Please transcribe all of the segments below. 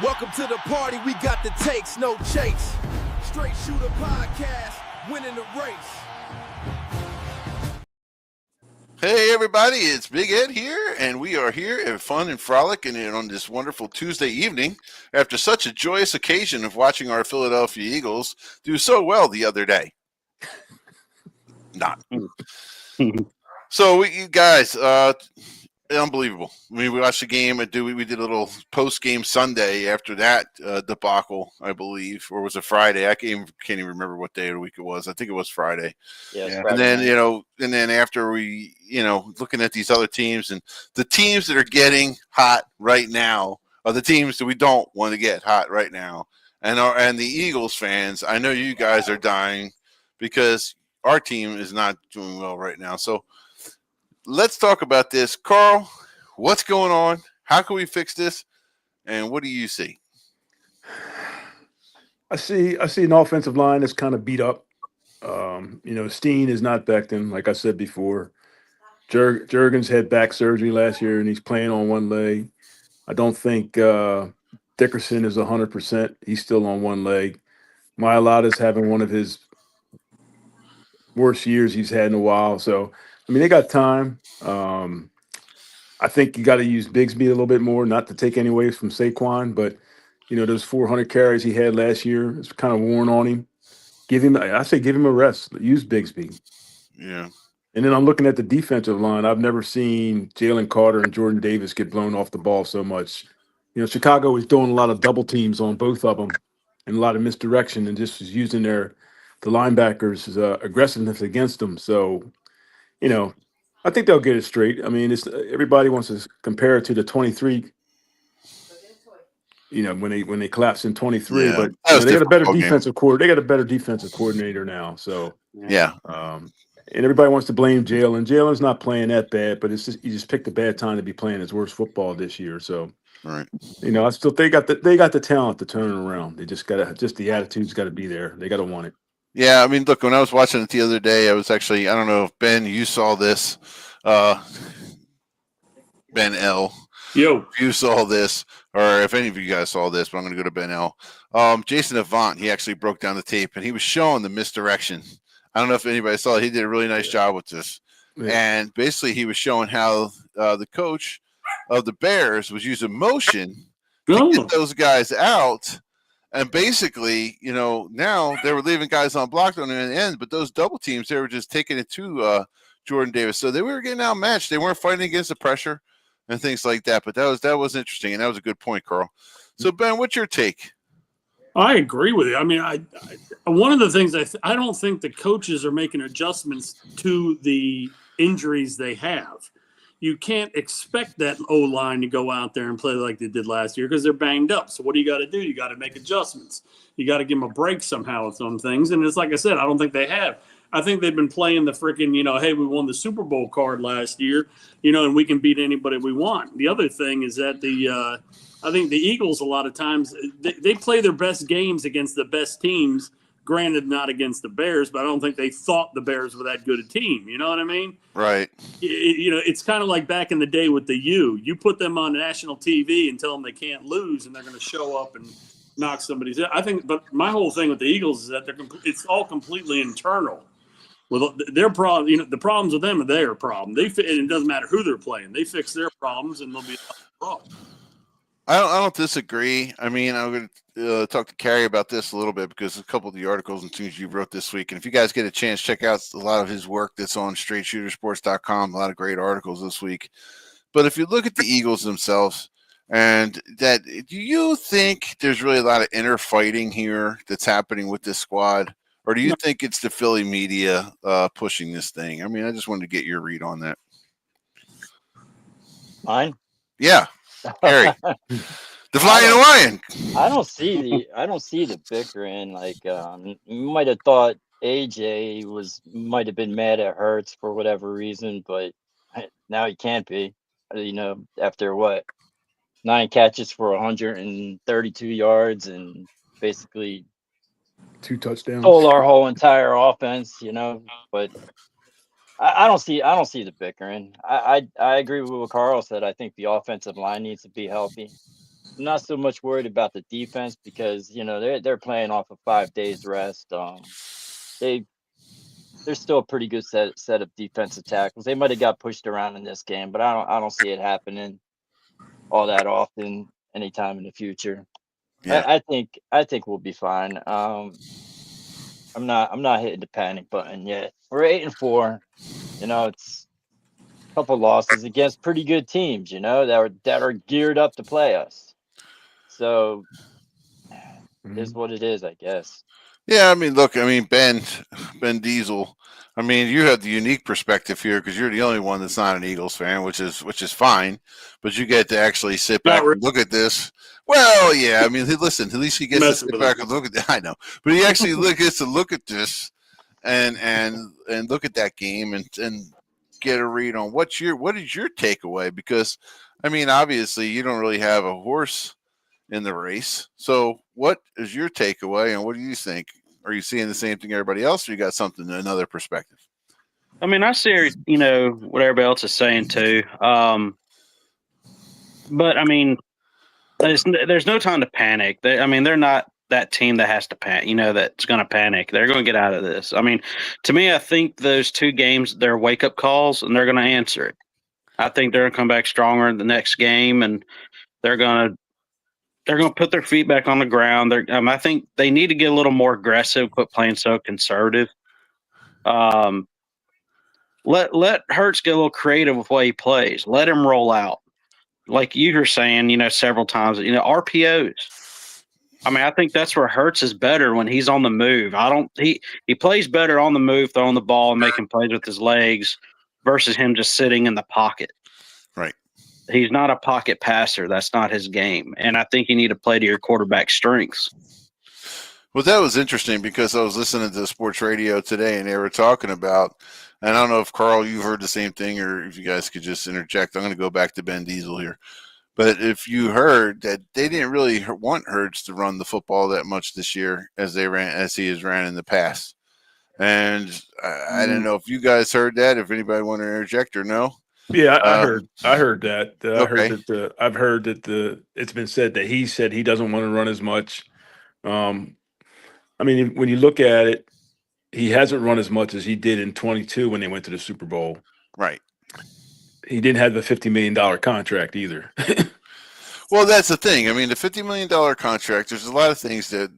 Welcome to the party, we got the takes, no chase. Straight Shooter Podcast, winning the race. Hey everybody, it's Big Ed here, and we are here at Fun and Frolic and on this wonderful Tuesday evening after such a joyous occasion of watching our Philadelphia Eagles do so well the other day. Not. So you guys, unbelievable. I mean, we watched the game. We did a little post-game Sunday after that debacle, I believe, or was it Friday? I can't even remember what day of the week it was. I think it was Friday. Yeah. And then and then after we, looking at these other teams, and the teams that are getting hot right now are the teams that we don't want to get hot right now. And the Eagles fans, I know you guys are dying because our team is not doing well right now. So let's talk about this. Carl, what's going on? How can we fix this? And what do you see? I see an offensive line that's kind of beat up. Steen is not Becton, like I said before. Jurgens had back surgery last year, and he's playing on one leg. I don't think Dickerson is 100%. He's still on one leg. Mailata's having one of his worst years he's had in a while. So, I mean, they got time. I think you got to use Bigsby a little bit more, not to take any away from Saquon, but, those 400 carries he had last year, it's kind of worn on him. Give him a rest. Use Bigsby. Yeah. And then I'm looking at the defensive line. I've never seen Jalen Carter and Jordan Davis get blown off the ball so much. Chicago is doing a lot of double teams on both of them and a lot of misdirection and just was using the linebackers' aggressiveness against them. So, I think they'll get it straight. I mean, everybody wants to compare it to the 23. When they collapsed in 23, Yeah, but they got a better defensive They got a better defensive coordinator now. So yeah. And everybody wants to blame Jalen. Jalen's not playing that bad, but it's just you just picked a bad time to be playing his worst football this year. So, right. I still they got the talent to turn it around. They just the attitude's got to be there. They got to want it. Yeah, I mean, look, when I was watching it the other day, I was actually, I don't know if Ben, you saw this, Ben L. Yo, if you saw this, or if any of you guys saw this, but I'm going to go to Ben L. Jason Avant, he actually broke down the tape, and he was showing the misdirection. I don't know if anybody saw it. He did a really nice job with this. Yeah. And basically he was showing how the coach of the Bears was using motion to get those guys out. And basically, now they were leaving guys on block on the end, but those double teams, they were just taking it to Jordan Davis. So they were getting outmatched. They weren't fighting against the pressure and things like that. But that was interesting, and that was a good point, Carl. So, Ben, what's your take? I agree with you. I mean, one of the things I don't think the coaches are making adjustments to the injuries they have. You can't expect that O-line to go out there and play like they did last year because they're banged up. So what do? You got to make adjustments. You got to give them a break somehow with some things. And it's like I said, I don't think they have. I think they've been playing the freaking, hey, we won the Super Bowl card last year, and we can beat anybody we want. The other thing is that I think the Eagles, a lot of times, they play their best games against the best teams, granted not against the Bears, but I don't think they thought the Bears were that good a team. You know what I mean? Right. It's kind of like back in the day with the U. You put them on national TV and tell them they can't lose, and they're going to show up and knock somebody's head. I think, but my whole thing with the Eagles is that it's all completely internal. Well, their problem, the problems with them are their problem. And it doesn't matter who they're playing. They fix their problems, and they'll be a problem. I don't disagree. I mean, I'm going to talk to Carrie about this a little bit because a couple of the articles and things you wrote this week. And if you guys get a chance, check out a lot of his work that's on straightshootersports.com. A lot of great articles this week. But if you look at the Eagles themselves, and do you think there's really a lot of inner fighting here that's happening with this squad? Or do you think it's the Philly media pushing this thing? I mean, I just wanted to get your read on that. Mine? Yeah. Harry, the Flying Hawaiian. I don't see the bickering. Like you might have thought AJ might have been mad at Hurts for whatever reason, but now he can't be. After 9 catches for 132 yards and basically 2 touchdowns, stole our whole entire offense. But I don't see the bickering. I agree with what Carl said. I think the offensive line needs to be healthy. not so much worried about the defense because they're playing off of 5 days rest. They they're still a pretty good set of defensive tackles. They might have got pushed around in this game, but I don't see it happening all that often anytime in the future. Yeah. I think we'll be fine. I'm not hitting the panic button yet. We're 8-4. It's a couple losses against pretty good teams. That are geared up to play us. So it is what it is, I guess. Yeah, I mean, look, I mean, Ben Diesel. I mean, you have the unique perspective here because you're the only one that's not an Eagles fan, which is fine. But you get to actually sit back Not and look at this. Well, yeah, I mean, listen, at least he gets to Messing sit with back it. and look at that. I know, but he actually gets to look at this and look at that game and get a read on what is your takeaway? Because I mean, obviously, you don't really have a horse in the race. So, what is your takeaway, and what do you think? Are you seeing the same thing everybody else, or you got something another perspective? I mean, I see, what everybody else is saying too. But I mean, there's no time to panic. They're not that team that has to panic. That's going to panic. They're going to get out of this. I mean, to me, I think those two games, they're wake up calls, and they're going to answer it. I think they're going to come back stronger in the next game, and they're going to put their feet back on the ground. I think they need to get a little more aggressive, quit playing so conservative. Let Hurts get a little creative with what he plays. Let him roll out. Like you were saying, several times, RPOs. I mean, I think that's where Hurts is better when he's on the move. He plays better on the move, throwing the ball and making plays with his legs versus him just sitting in the pocket. Right. He's not a pocket passer. That's not his game. And I think you need to play to your quarterback's strengths. Well, that was interesting because I was listening to sports radio today, and they were talking about, and I don't know if Carl, you heard the same thing, or if you guys could just interject. I'm going to go back to Ben Diesel here. But if you heard that they didn't really want Hurts to run the football that much this year as he has ran in the past, and I don't know if you guys heard that. If anybody want to interject or no. Yeah, I heard that. Okay. I've heard that it's been said that he said he doesn't want to run as much. I mean, when you look at it, he hasn't run as much as he did in 22 when they went to the Super Bowl. Right. He didn't have the $50 million contract either. Well, that's the thing. I mean, the $50 million contract, there's a lot of things that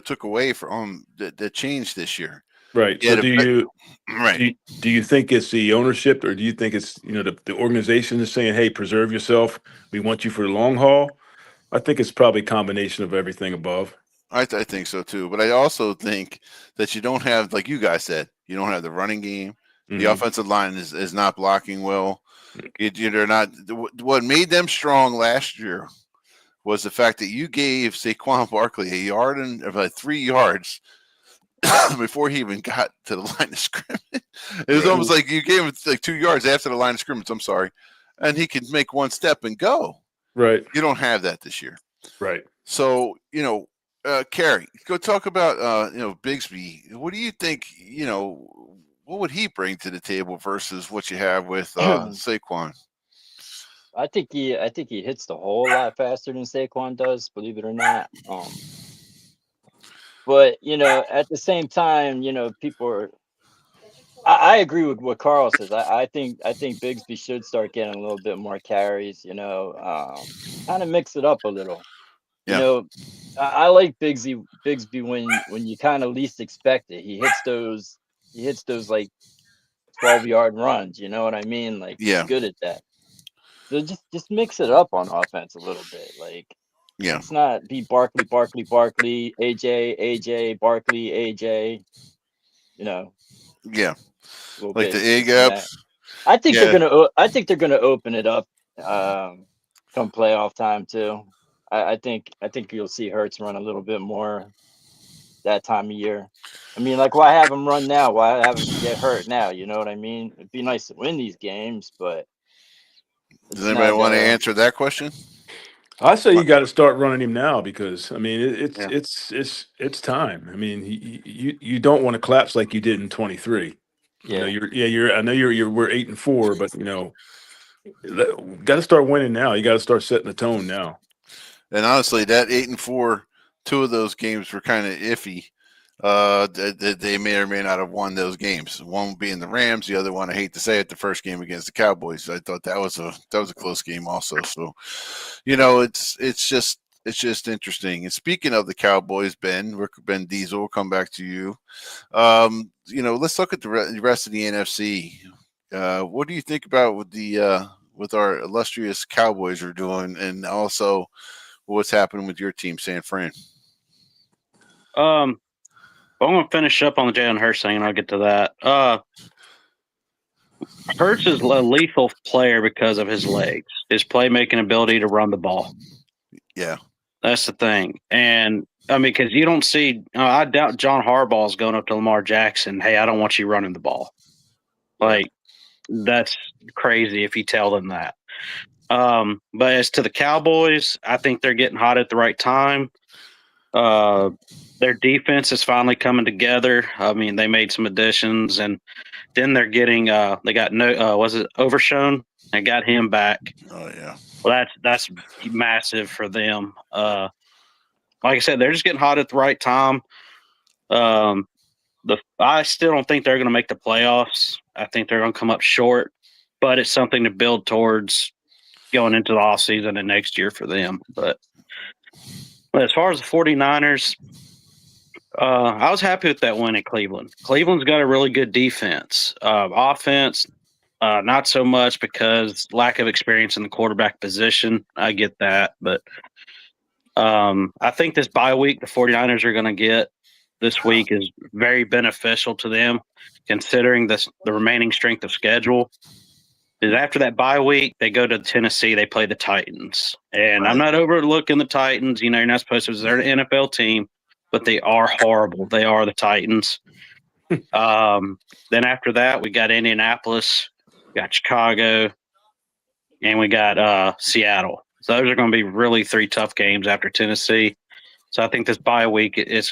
took away from that changed this year. Right. Yeah, So right. do you think it's the ownership, or do you think it's the organization is saying, hey, preserve yourself, we want you for the long haul? I think it's probably a combination of everything above. I think so too, but I also think that you don't have, like you guys said, you don't have the running game. Mm-hmm. The offensive line is not blocking well. They're not. What made them strong last year was the fact that you gave Saquon Barkley a yard and about 3 yards before he even got to the line of scrimmage. It was almost like you gave him like 2 yards after the line of scrimmage. I'm sorry, and he could make one step and go. Right. You don't have that this year. Right. So Carrie, go talk about Bigsby. What do you think? What would he bring to the table versus what you have with Saquon? I think he hits the hole a lot faster than Saquon does, believe it or not. But at the same time, people are. I agree with what Carl says. I think Bigsby should start getting a little bit more carries. Kind of mix it up a little. Yeah. I like Bigsby when you kind of least expect it. He hits those like 12-yard runs. You know what I mean? Like, Yeah. he's good at that. So just mix it up on offense a little bit. Like, Yeah. it's not be Barkley, AJ, Barkley, AJ. Yeah. Like Like the A gaps. I think they're gonna open it up come playoff time too. I think you'll see Hurts run a little bit more that time of year. I mean, like, why have him run now? Why have him get hurt now? You know what I mean? It'd be nice to win these games, but does anybody want to answer that question? I say you got to start running him now because I mean it's time. I mean you don't want to collapse like you did in 23. Yeah. I know we're 8-4, but got to start winning now. You got to start setting the tone now. And honestly, that 8-4, 2 of those games were kind of iffy. They may or may not have won those games. One being the Rams, the other one, I hate to say it, the first game against the Cowboys. I thought that was a close game also. So, it's just interesting. And speaking of the Cowboys, Ben Diesel, we'll come back to you. Let's look at the rest of the NFC. What do you think about with our illustrious Cowboys are doing, and also what's happening with your team, San Fran? I'm going to finish up on the Jalen Hurts thing, and I'll get to that. Hurts is a lethal player because of his legs, his playmaking ability to run the ball. Yeah. That's the thing. And, because you don't see I doubt John Harbaugh is going up to Lamar Jackson, hey, I don't want you running the ball. Like, that's crazy if you tell them that. But as to the Cowboys, I think they're getting hot at the right time. Their defense is finally coming together. They made some additions, and then they're getting they got was it Overshown? They got him back. Oh yeah. Well, that's massive for them. Like I said, they're just getting hot at the right time. I still don't think they're going to make the playoffs. I think they're going to come up short, but it's something to build towards going into the offseason and next year for them. But as far as the 49ers, I was happy with that win in Cleveland. Cleveland's got a really good defense. Offense, not so much because lack of experience in the quarterback position. I get that. But I think this bye week the 49ers are going to get this week is very beneficial to them, considering the remaining strength of schedule. Is after that bye week, they go to Tennessee. They play the Titans, and right. I'm not overlooking the Titans. You're not supposed to. They're an NFL team, but they are horrible. They are the Titans. Then after that, we got Indianapolis, we got Chicago, and we got Seattle. So those are going to be really 3 tough games after Tennessee. So I think this bye week I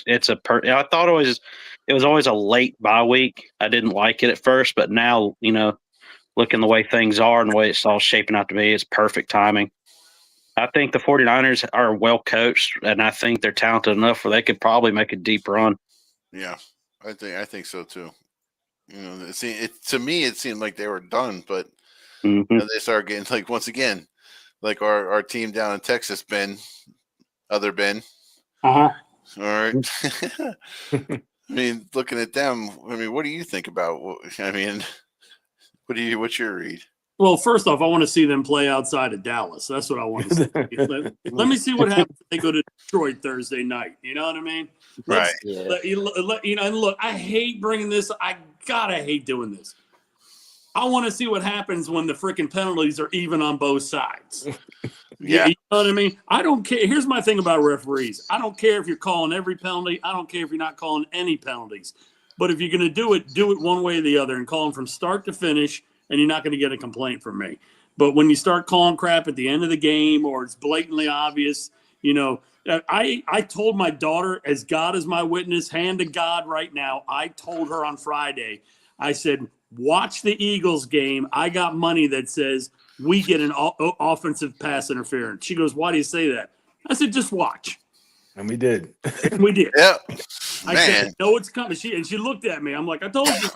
thought it was always a late bye week. I didn't like it at first, but now looking the way things are and the way it's all shaping out to be, it's perfect timing. I think the 49ers are well coached, and I think they're talented enough where they could probably make a deep run. Yeah, I think so too. To me, it seemed like they were done, but they started getting once again, our team down in Texas, other Ben. Uh-huh. All right. Looking at them, what do you think about? What's your read? Well, first off, I want to see them play outside of Dallas. That's what I want to see. Let me see what happens if they go to Detroit Thursday night. You know what I mean? Right. And look, I hate bringing this. I hate doing this. I want to see what happens when the freaking penalties are even on both sides. Yeah. You know what I mean? I don't care. Here's my thing about referees. I don't care if you're calling every penalty. I don't care if you're not calling any penalties. But if you're going to do it one way or the other and call them from start to finish, and you're not going to get a complaint from me. But when you start calling crap at the end of the game or it's blatantly obvious, I told my daughter, as God is my witness, hand to God right now, I told her on Friday, I said, watch the Eagles game. I got money that says we get an offensive pass interference. She goes, why do you say that? I said, just watch. And we did. We did. Yeah. I said, no, it's coming. She looked at me. I'm like, I told you.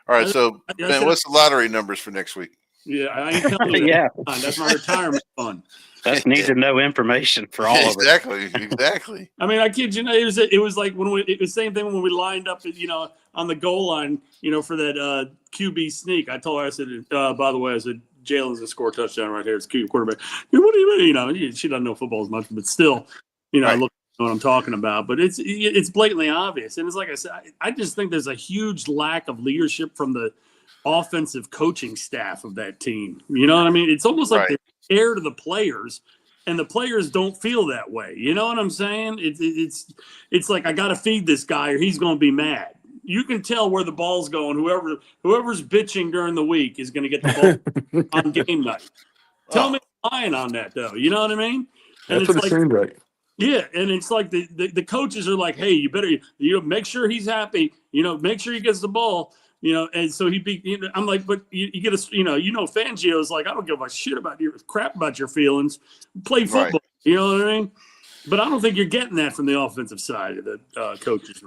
All right, so Ben, what's the lottery numbers for next week? Yeah, I ain't telling you. Yeah, that's my retirement fund. That's need to know information for all of us. Exactly. I kid you not. It was like when it was the same thing when we lined up, on the goal line, for that QB sneak. I told her, I said, by the way, I said, Jalen's gonna score a touchdown right here. It's QB quarterback. What do you mean? She doesn't know football as much, but still, right. I look. What I'm talking about, but it's blatantly obvious, and it's like I said, I just think there's a huge lack of leadership from the offensive coaching staff of that team. You know what I mean? It's almost like they're scared of the players, and the players don't feel that way. You know what I'm saying? It's like I got to feed this guy, or he's going to be mad. You can tell where the ball's going. Whoever's bitching during the week is going to get the ball on game night. Tell me I'm lying on that, though. You know what I mean? And that's what it seemed right. Yeah, and it's like the coaches are like, hey, you better make sure he's happy, make sure he gets the ball, and so I'm like, but you get Fangio's like, I don't give a shit about your feelings. Play football. You know what I mean? But I don't think you're getting that from the offensive side of the coaches.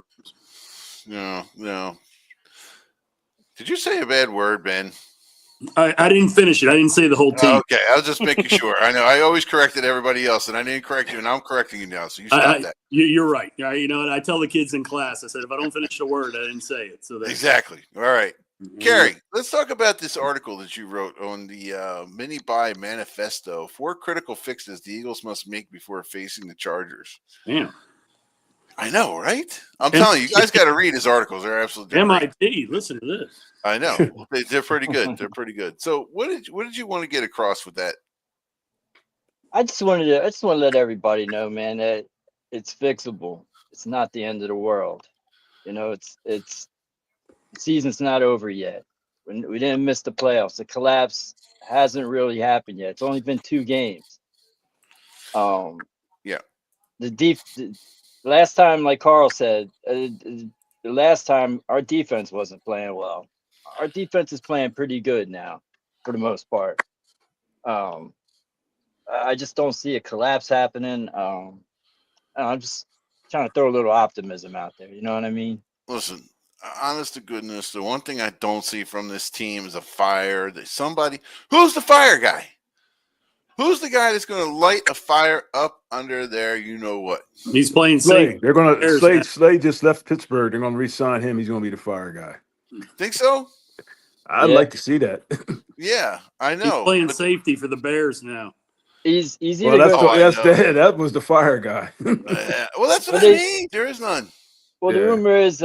No. Did you say a bad word, Ben? I didn't finish it. I didn't say the whole team. Okay, I was just making sure. I know I always corrected everybody else, and I didn't correct you, and I'm correcting you now. So you stop that. You're right. You know, and I tell the kids in class, I said, if I don't finish the word, I didn't say it. So Exactly. All right. Carrie, let's talk about this article that you wrote on the mini buy manifesto. 4 critical fixes the Eagles must make before facing the Chargers. Damn. I know, right? I'm telling you, you guys got to read his articles. They're absolutely great. MIT. Listen to this. I know. They're pretty good. They're pretty good. So what did you want to get across with that? I just want to let everybody know, man, that it's fixable. It's not the end of the world. You know, it's the season's not over yet. We didn't miss the playoffs. The collapse hasn't really happened yet. It's only been 2 games. Yeah. The last time, like Carl said, the last time our defense wasn't playing well. Our defense is playing pretty good now, for the most part. I just don't see a collapse happening. I'm just trying to throw a little optimism out there. You know what I mean? Listen, honest to goodness, the one thing I don't see from this team is a fire. Who's the fire guy? Who's the guy that's going to light a fire up under there? You know what? He's playing Slade. safe. They're going to Slade just left Pittsburgh. They're going to re-sign him. He's going to be the fire guy. Think so? I'd like to see that. Yeah, I know. He's playing safety for the Bears now. He's well, that was the fire guy. Well, that's what I mean. There is none. Well, the rumor is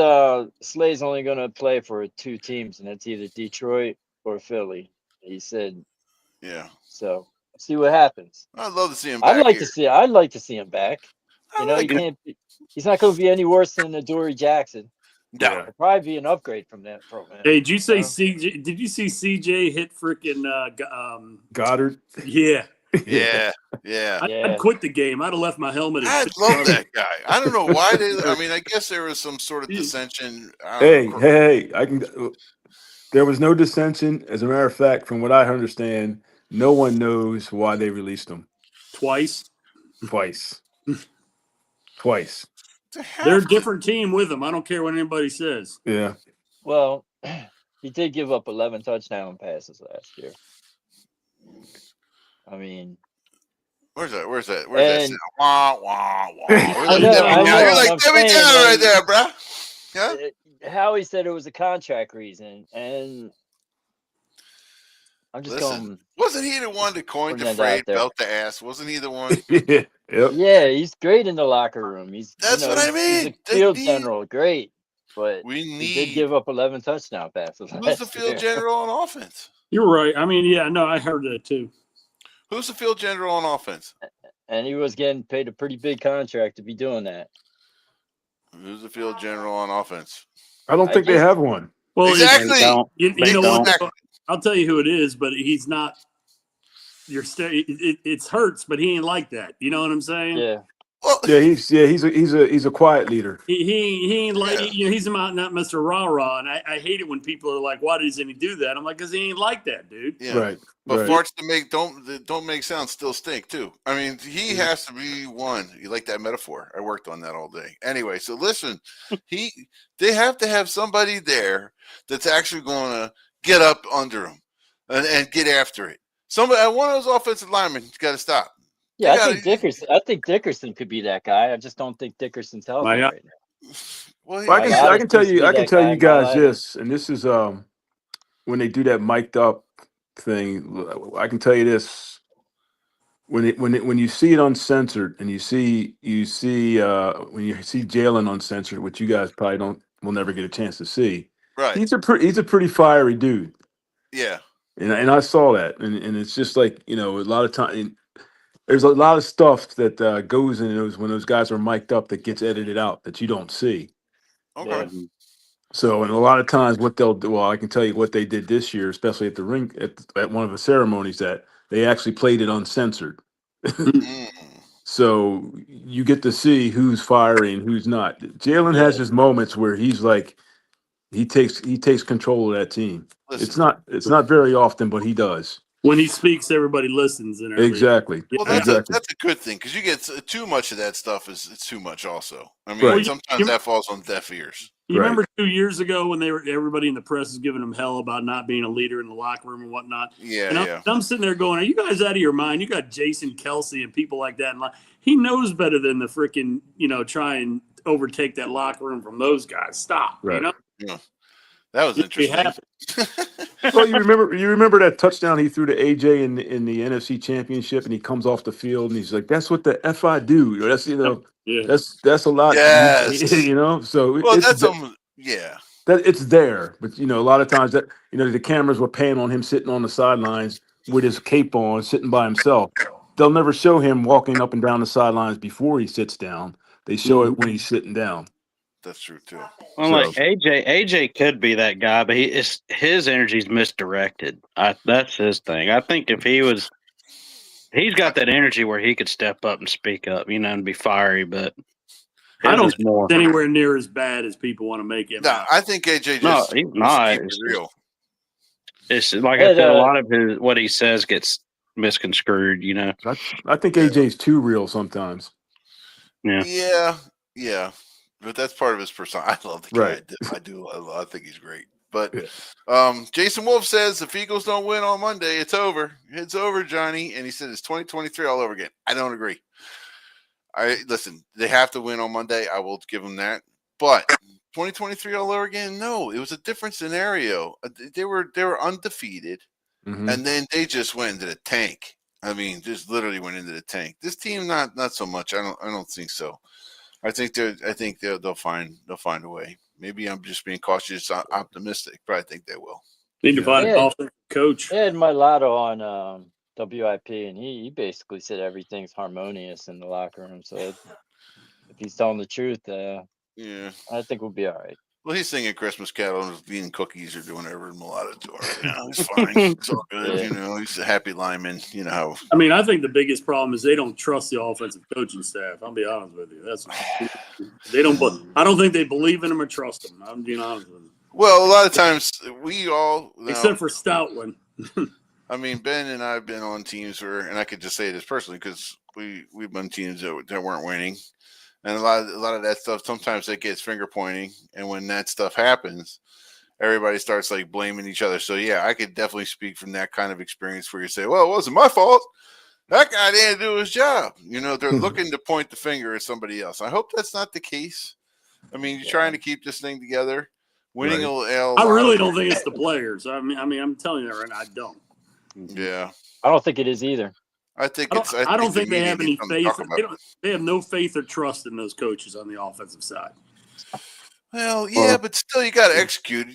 Slade's only going to play for 2 teams, and it's either Detroit or Philly. He said. Yeah. So see what happens. I'd love to see him back. I'd like to see him back. You know, he's not going to be any worse than Adoree Jackson. No. It'll probably be an upgrade from that program. Hey, did you say CJ? Did you see CJ hit freaking Goddard? Yeah. Yeah. I'd quit the game. I'd have left my helmet. I love that guy. I don't know why I guess there was some sort of dissension. Hey, there was no dissension. As a matter of fact, from what I understand, no one knows why they released him. Twice. They're a different team with him. I don't care what anybody says. Yeah. Well, he did give up 11 touchdown passes last year. I mean, where's that? Where's that sound? Wah, wah, wah. I know, You're like Debbie Downer right there, bro. Yeah. Howie said it was a contract reason, and I'm just going. Wasn't he the one that coined the phrase "belt the ass"? Wasn't he the one? Yep. Yeah, he's great in the locker room. That's what I mean. He's a field general, great, but he did give up 11 touchdown passes. Who's the field general on offense? You're right. I mean, I heard that too. Who's the field general on offense? And he was getting paid a pretty big contract to be doing that. Who's the field general on offense? I don't think they have one. Well, exactly. You know what? I'll tell you who it is, but he's not. It hurts, but he ain't like that. You know what I'm saying? Yeah. Well, he's a quiet leader. He ain't like he's not Mr. Rah Rah, and I hate it when people are like, "Why doesn't he do that?" I'm like, "Cause he ain't like that, dude." Yeah. Right. But farts don't make sound still stink too. I mean, he has to be one. You like that metaphor? I worked on that all day. Anyway, so listen, they have to have somebody there that's actually going to get up under him and get after it. One of those offensive linemen got to stop. Yeah, I think Dickerson could be that guy. I just don't think Dickerson's healthy right now. Well, I can tell you guys this, and this is when they do that mic'd up thing. I can tell you this: when you see it uncensored, and you see when you see Jalen uncensored, which you guys probably will never get a chance to see. Right. He's a pretty fiery dude. Yeah. And I saw that, and it's just like, a lot of time. There's a lot of stuff that goes in when those guys are mic'd up that gets edited out that you don't see. Okay. Yeah. So, and a lot of times what they'll do, well, I can tell you what they did this year, especially at the ring, at one of the ceremonies, that they actually played it uncensored. So you get to see who's fiery and who's not. Jalen has his moments where he's like, he takes control of that team. Listen, It's not very often, but he does. When he speaks, everybody listens and everything. Exactly. Well, Yeah. that's a good thing because you get too much of that stuff. It's too much. Also, I mean, Right. sometimes that falls on deaf ears. You Right. remember 2 years ago when everybody in the press was giving him hell about not being a leader in the locker room and whatnot? Yeah, And I'm sitting there going, are you guys out of your mind? You got Jason Kelsey and people like that. And he knows better than the freaking, try and overtake that locker room from those guys. Stop. Right. Yeah. That was You'd be interesting. Well, you remember that touchdown he threw to AJ in the NFC Championship, and he comes off the field and he's like, "That's what the F I do." That's Yeah. that's a lot. Yes. So Well, it's that's yeah. that it's there, but a lot of times that the cameras were panning on him sitting on the sidelines with his cape on, sitting by himself. They'll never show him walking up and down the sidelines before he sits down. They show it when he's sitting down. That's true too. Well, like AJ could be that guy, but his energy's misdirected. That's his thing. I think if he's got that energy where he could step up and speak up, and be fiery. But I don't think more it's anywhere near as bad as people want to make it. No, I think AJ just no, he's not. keep it real. It's like I said, a lot of what he says gets misconstrued. I think AJ's too real sometimes. Yeah. But that's part of his persona. I love the guy. Right. I do. I think he's great. But Jason Wolf says if Eagles don't win on Monday, it's over. It's over, Johnny. And he said it's 2023 all over again. I don't agree. Listen, they have to win on Monday. I will give them that. But 2023 all over again? No, it was a different scenario. They were undefeated, and then they just went into the tank. I mean, just literally went into the tank. This team, not so much. I don't think so. I think they'll find a way. Maybe I'm just being cautious, optimistic, but I think they will. Need to find an offensive coach. I had Mulatto on WIP, and he basically said everything's harmonious in the locker room. So if he's telling the truth, I think we'll be all right. Well, he's singing Christmas carols, eating cookies, or doing whatever Mulatto to right now. It's fine. It's all good. He's a happy lineman. How. I mean, I think the biggest problem is they don't trust the offensive coaching staff. I'll be honest with you. They don't. I don't think they believe in him or trust him. I'm being honest with you. Well, a lot of times we all, except for Stoutland. I mean, Ben and I have been on teams where, and I could just say this personally because we've been teams that weren't winning. And a lot of that stuff, sometimes it gets finger pointing. And when that stuff happens, everybody starts like blaming each other. So yeah, I could definitely speak from that kind of experience where you say, well, it wasn't my fault. That guy didn't do his job. They're looking to point the finger at somebody else. I hope that's not the case. I mean, you're trying to keep this thing together. Winning I really don't think it's the players. I mean, I'm telling you that right now, I don't. Yeah. I don't think it is either. I don't think they have any faith. They have no faith or trust in those coaches on the offensive side. Well, yeah, but still, you got to execute.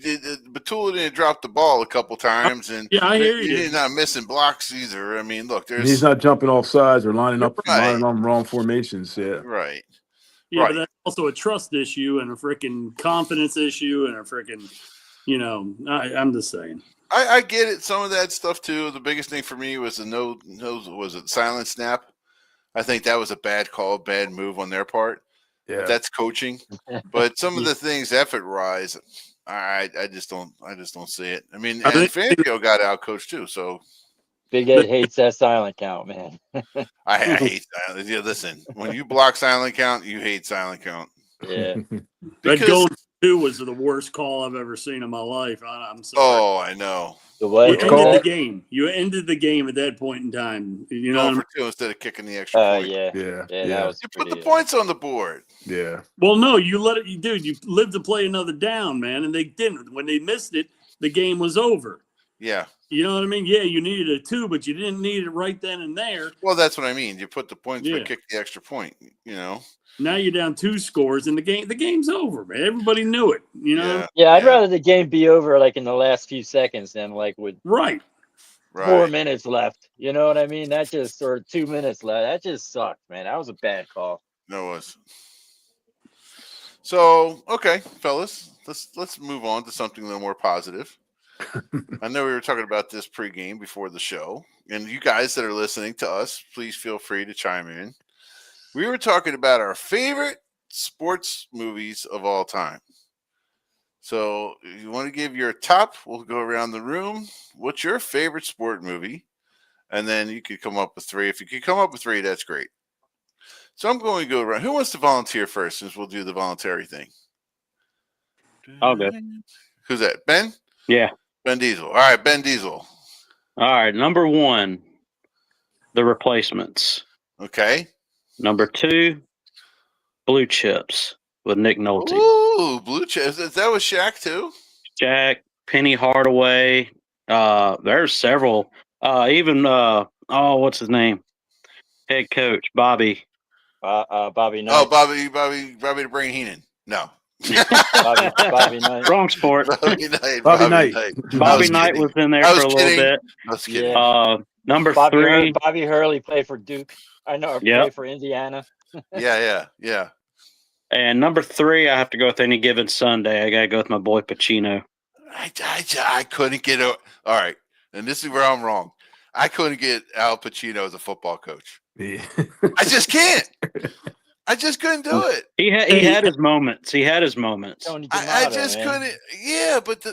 Batula didn't drop the ball a couple times, and I hear you. He's not missing blocks either. I mean, look, he's not jumping off sides or lining on wrong formations. Yeah, right. Yeah, but that's also a trust issue and a freaking confidence issue and a freaking, I'm just saying. I get it. Some of that stuff too. The biggest thing for me was the silent snap. I think that was a bad call, bad move on their part. Yeah, but that's coaching. But some of the things effort rise, I just don't see it. I mean, and Fangio got out coached too. So Big Ed hates that silent count, man. I hate silent. Yeah, listen, when you block silent count, you hate silent count. Yeah, that going 2 was the worst call I've ever seen in my life. I'm sorry. Oh, I know. The way you ended the game at that point in time. For 2 instead of kicking the extra point. Yeah. That was you put the points on the board. Yeah. Well, no, you let it. You lived to play another down, man, and they didn't. When they missed it, the game was over. Yeah. You know what I mean? Yeah, you needed a 2, but you didn't need it right then and there. Well, that's what I mean. You put the points, but kick the extra point. Now you're down 2 scores, and the game's over, man. Everybody knew it. Yeah, I'd rather the game be over like in the last few seconds than like with 4 minutes left. You know what I mean? That just or 2 minutes left. That just sucked, man. That was a bad call. No, it was. So okay, fellas, let's move on to something a little more positive. I know we were talking about this pregame before the show, and you guys that are listening to us, please feel free to chime in. We were talking about our favorite sports movies of all time. So if you want to give your top, we'll go around the room. What's your favorite sport movie? and then you could come up with 3. If you could come up with 3, that's great. So I'm going to go around. Who wants to volunteer first, since we'll do the voluntary thing? I'll go. Who's that? Ben? Yeah. Ben Diesel. All right, Ben Diesel. All right. Number 1, The Replacements. Okay. Number 2, Blue Chips with Nick Nolte. Ooh, Blue Chips. That was Shaq too? Jack, Penny Hardaway. There's several. Even what's his name? Head coach Bobby. Bobby Knight. Oh, Bobby the Brain Heenan. No. Bobby Knight. Wrong sport. Bobby Knight. Bobby Knight. Bobby Knight was in there I for was a little kidding. bit. I was kidding. Yeah. Number Bobby 3. Bobby Hurley played for Duke. I know. Yep. Played for Indiana. Yeah. And number 3, I have to go with Any Given Sunday. I got to go with my boy Pacino. I couldn't get all right, and this is where I'm wrong. I couldn't get Al Pacino as a football coach. Yeah. I just can't. I just couldn't do it. He had his moments. He had his moments. Tony I D'Amato, just man. couldn't. Yeah, but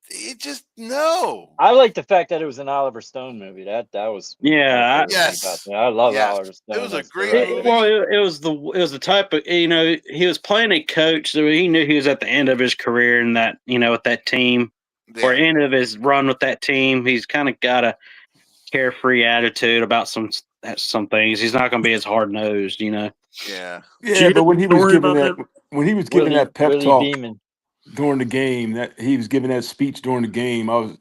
it just no. I like the fact that it was an Oliver Stone movie. That was Yeah, my favorite thing Yes. about that. I love Yes. Oliver Stone. It was a That's great great. movie. Well, it was the type of he was playing a coach, so he knew he was at the end of his career in that with that team or Yeah. end of his run with that team. He's kind of got a carefree attitude about some things. He's not going to be as hard nosed, Yeah. Yeah, but when he was Story giving about that pep Willie talk Beeman. during the game, that he was giving that speech during the game, I'm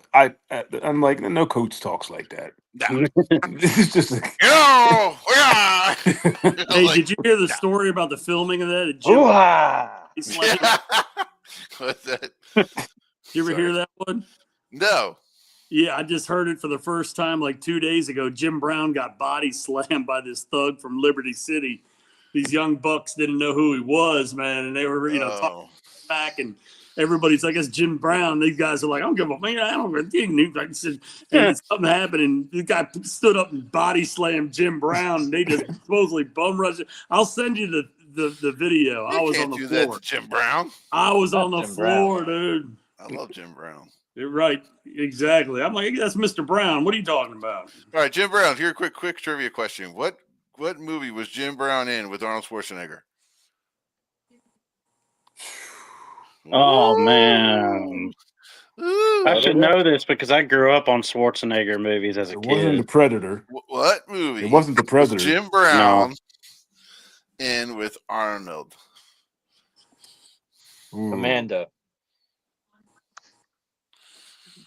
like, no coach talks like that. It's just like, Yeah. Hey, did you hear the story about the filming of that? At Jim Ooh-ah! Slam? What's that? You ever hear that one? No. Yeah, I just heard it for the first time like 2 days ago. Jim Brown got body slammed by this thug from Liberty City. These young bucks didn't know who he was, man, and they were, talking back, and everybody's like, "It's Jim Brown." These guys are like, "I don't give a man. I don't give a." I said, and something happened, and the guy stood up and body slammed Jim Brown, and they just supposedly bum rushed it. I'll send you the video. I was on the do floor. that to Jim Brown. I was on the Jim floor, Brown. dude. I love Jim Brown. You're right, exactly. I'm like, that's Mr. Brown. What are you talking about? All right, Jim Brown. Here, quick trivia question. What movie was Jim Brown in with Arnold Schwarzenegger? Oh man, Ooh. I should know this because I grew up on Schwarzenegger movies as a it wasn't kid. the Predator. What movie? It wasn't the was Predator. Jim Brown in with Arnold. Ooh. Commando.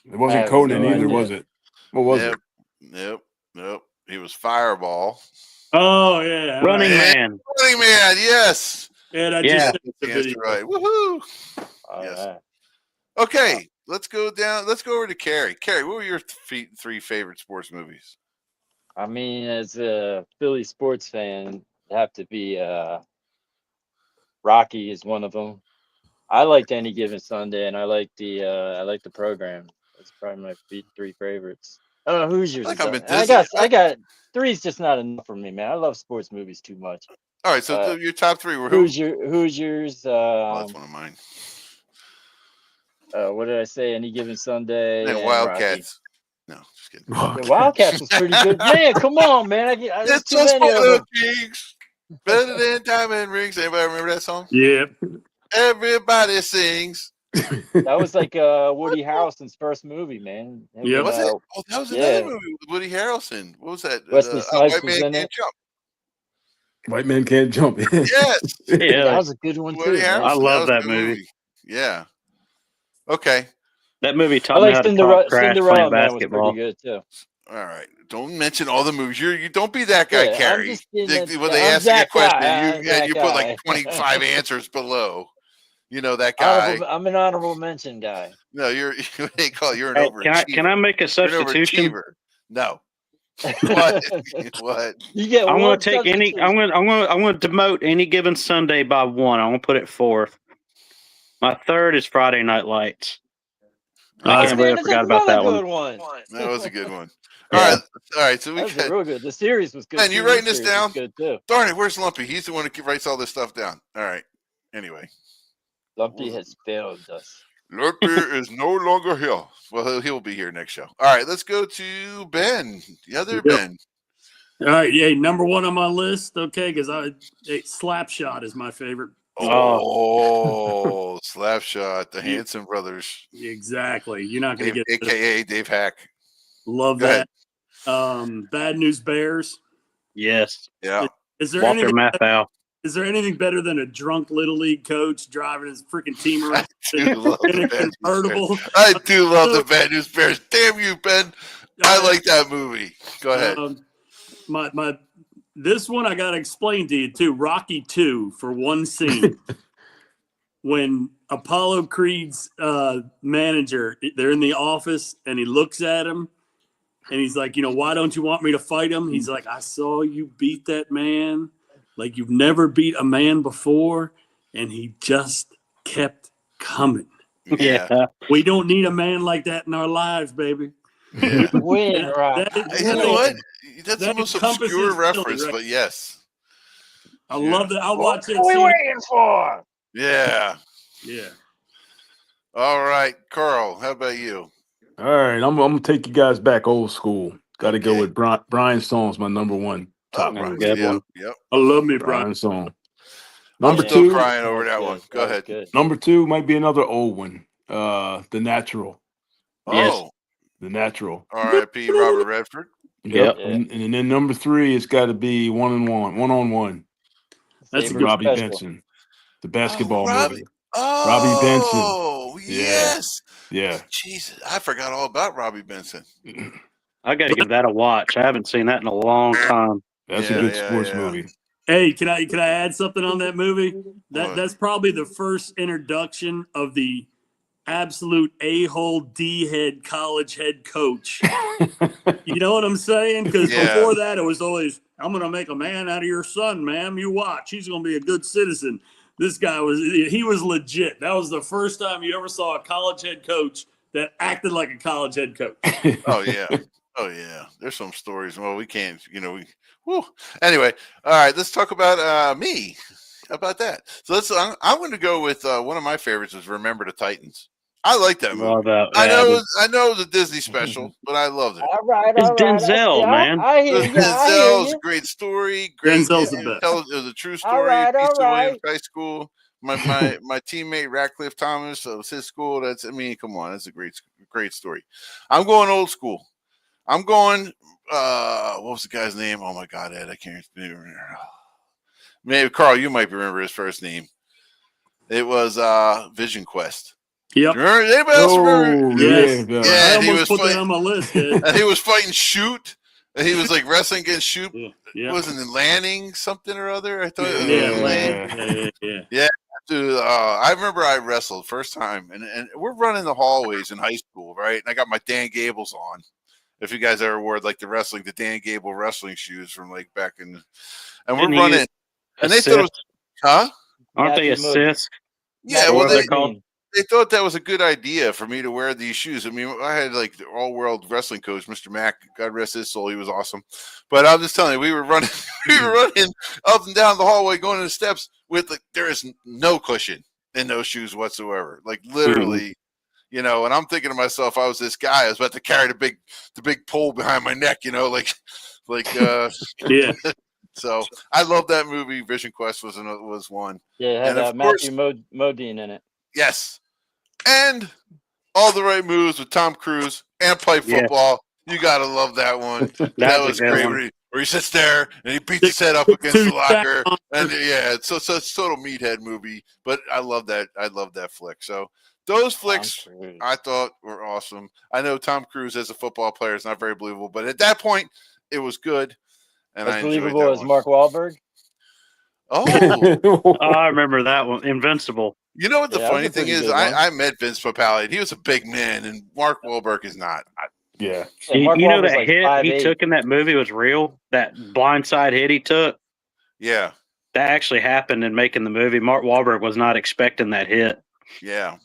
It wasn't have Conan no either, idea. was it? What was it? Nope. He was Fireball. Oh yeah, Running Yeah. Man. Running Man. Yes. And I Yeah. just sent the Yes, video. right. Woohoo. All Yes. right. Okay, let's go down. Let's go over to Carrie. Carrie, what were your 3 favorite sports movies? I mean, as a Philly sports fan, it'd have to be Rocky is one of them. I liked Any Given Sunday, and I like the program. That's probably my 3 favorites. I don't know who's yours. Like I'm a I got 3's just not enough for me, man. I love sports movies too much. All right, so your top 3 were who? Who's yours? Oh, that's one of mine. What did I say? Any Given Sunday. And and Wildcats. No, just kidding. Rocky. The Wildcats was pretty good. Man, come on, man. There's It's too just many of them. Kings. Better than diamond rings. Anybody remember that song? Yeah. Everybody sings. That was like Woody Harrelson's first movie, man. Yeah. Was it? Oh, that was yeah. another movie with Woody Harrelson. What was that? Wesley Snipes White was Man in Can't it. Jump. White Man Can't Jump. Yes. Yeah, That was a good one too. Woody Man. Harrelson. I love was a that good movie. Yeah. Okay. that movie I taught me like how to talk trash Cinderella playing Man was basketball. pretty good too. All right. Don't mention all the movies. You don't be that guy, Yeah, I'm Carrie. just being that When they guy. I'm ask you a that question, guy. I'm that you put guy. like 25 answers below. You know that guy. I'm an honorable mention guy. No, you're they call you're an Hey, overachiever. can I make a You're an substitution? overachiever. No. What? What? You get I'm one going to take any. substitution. I'm going to demote Any Given Sunday by 1. I'm going to put it 4th. My 3rd is Friday Night Lights. I can't believe I that's forgot about that another one. good one. That was a good one. Yeah. All right. So we That was got. real good. The series was good. Man, too. you writing The this series was down? Good too. Darn it, where's Lumpy? He's the one who writes all this stuff down. All right. Anyway, Lumpy has failed us. Lord Beer is no longer here. Well, he'll be here next show. All right, let's go to Ben. The other Yep. Ben. All right, yeah, number one on my list, okay, because Slapshot is my favorite. Oh, Slapshot, the Hanson brothers. Exactly. You're not going to get AKA Dave Hack. Love Go that. Bad News Bears. Yes. Yeah. Is there Walter anything? Matthau. Is there anything better than a drunk little league coach driving his freaking team around I do love in the a Bad News convertible? Bears. I do love the Bad News Bears. Damn you, Ben. I like that movie. Go ahead. This one I got to explain to you too. Rocky 2 for one scene. When Apollo Creed's manager, they're in the office and he looks at him and he's like, why don't you want me to fight him? He's like, I saw you beat that man like you've never beat a man before. And he just kept coming. Yeah. We don't need a man like that in our lives, baby. Yeah. Win, right? You know what? That's that the most encompasses obscure Philly, reference, right? but yes. I love that. I'll watch that What are we scene. waiting for? Yeah. Yeah. All right, Carl, how about you? All right, I'm gonna take you guys back old school. Got to go Okay. with Brian Song's my number one top Right. movie. Good Yep. one. Yep. I love me, Brian. Brian Song. I'm Number still two. crying over that That's one. good. Go That was ahead. good. Number two might be another old one. The Natural. Yes. Oh, The Natural. R.I.P. Robert Redford. Yep. Yeah. And then number three, it's got to be one on one. That's a Favorite good Robbie special. Benson, the basketball movie. Oh, Robbie Benson. yes. Yeah. Jesus, I forgot all about Robbie Benson. I got to give that a watch. I haven't seen that in a long time. That's Yeah, a good yeah, sports yeah. movie. Hey, can I add something on that movie? What? That's probably the first introduction of the absolute a-hole D-head college head coach. You know what I'm saying? Because Yeah. before that, it was always, I'm going to make a man out of your son, ma'am. You watch. He's going to be a good citizen. This guy he was legit. That was the first time you ever saw a college head coach that acted like a college head coach. Oh, yeah. Oh, yeah. There's some stories. Well, we can't, whew. Anyway, all right, let's talk about me. How about that? So I'm going to go with one of my favorites is Remember the Titans. I like that movie. Love that. I know it was a Disney special, but I loved it. All right, It's all right. Denzel, man. I hear you. I hear Denzel was a you. great story. Great. Denzel's the best. It was a true All story. right, all Pizza Williams right. High School. My teammate Ratcliffe Thomas. It was his school. Come on, that's a great story. I'm going old school. I'm going. What was the guy's name? Oh my God, Ed, I can't remember. Maybe Carl, you might remember his first name. It was Vision Quest. Yep. Remember? Anybody else remember? Yes. Yeah. I and he almost was put that on my list. and he was fighting Shoot. And he was like wrestling against Shoot. Yeah. Wasn't it Lanning something or other? I thought it was Lanning. Yeah. Dude, I remember I wrestled first time, and we're running the hallways in high school, right? And I got my Dan Gables on. If you guys ever wore like the Dan Gable wrestling shoes from like back in, and we're running, and they thought it was, huh? Aren't they Matthew Modine. assists? Yeah, What well, are they called? they thought that was a good idea for me to wear these shoes. I mean, I had like the all-world wrestling coach, Mr. Mack. God rest his soul, he was awesome. But I'm just telling you, we were running up and down the hallway, going to the steps with there is no cushion in those shoes whatsoever. Like literally, and I'm thinking to myself, I was this guy. I was about to carry the big pole behind my neck, Yeah. So I love that movie. Vision Quest was one. Yeah, it And had of Matthew Modine in it. Yes. And All the Right Moves with Tom Cruise and play football. You got to love that one. That was great. Where he sits there and he beats his head up against the locker. And it's a total meathead movie. But I love that. I love that flick. So those flicks I thought were awesome. I know Tom Cruise as a football player is not very believable, but at that point it was good. And As I enjoyed believable that as one. Mark Wahlberg. Oh, I remember that one. Invincible. you know what the Yeah, that was funny a thing pretty is? good one. I met Vince Papale. He was a big man, and Mark Wahlberg is not. Yeah. Mark You know Wahlberg's that like hit 5'8". he took in that movie was real? That blindside hit he took? Yeah, That actually happened in making the movie. Mark Wahlberg was not expecting that hit. yeah.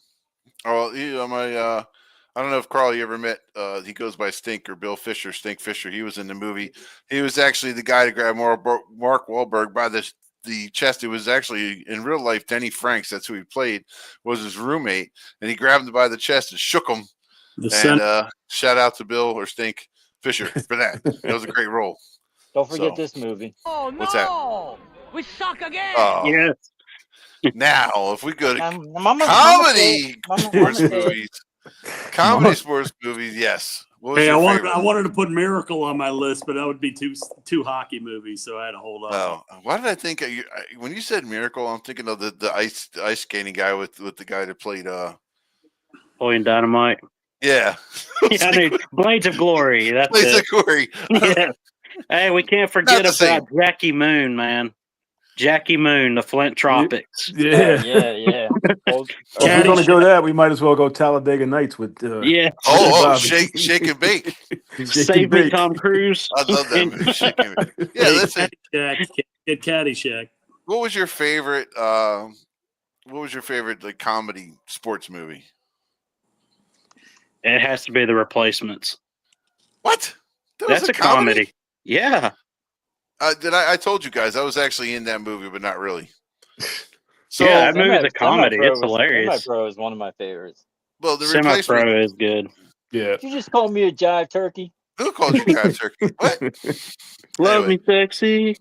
Oh, I don't know if Carl you ever met. He goes by Stink or Bill Fisher. Stink Fisher. He was in the movie. He was actually the guy to grab Mark Wahlberg by the the chest. It was actually in real life Denny Franks. That's who he played. Was his roommate, and he grabbed him by the chest and shook him. And shout out to Bill or Stink Fisher for that. That was a great role. Don't forget this movie. Oh no! What's that? We suck again. Yes. Now, if we go to Mama sports movies, comedy sports movies, yes. What was Hey, your I favorite? wanted to put Miracle on my list, but that would be two hockey movies, so I had to hold on. Oh, why did I think when you said Miracle? I'm thinking of the ice skating guy with the guy that played Boy and Dynamite. yeah. Yeah, I knew Blades of Glory. That's Blades it. of Glory. Yeah. Hey, we can't forget the same. about Jackie Moon, man. Jackie Moon, the Flint Tropics. Yeah. Yeah. If we're going to go that, we might as well go Talladega Nights with. Yeah. Oh, shake and bake. Save me, Tom Cruise. I love that movie. Shake and Bake. Yeah, listen. Get Caddyshack. What was your favorite? Like comedy sports movie? It has to be The Replacements. What? That was That's a comedy. Yeah. I told you guys I was actually in that movie, but not really. So yeah, that movie's a comedy. It's hilarious. Semi-Pro is one of my favorites. Well, the replacement. Semi-Pro is good. Yeah. Did you just call me a jive turkey? Who called you Jive Turkey? What? Love Anyway. me, sexy.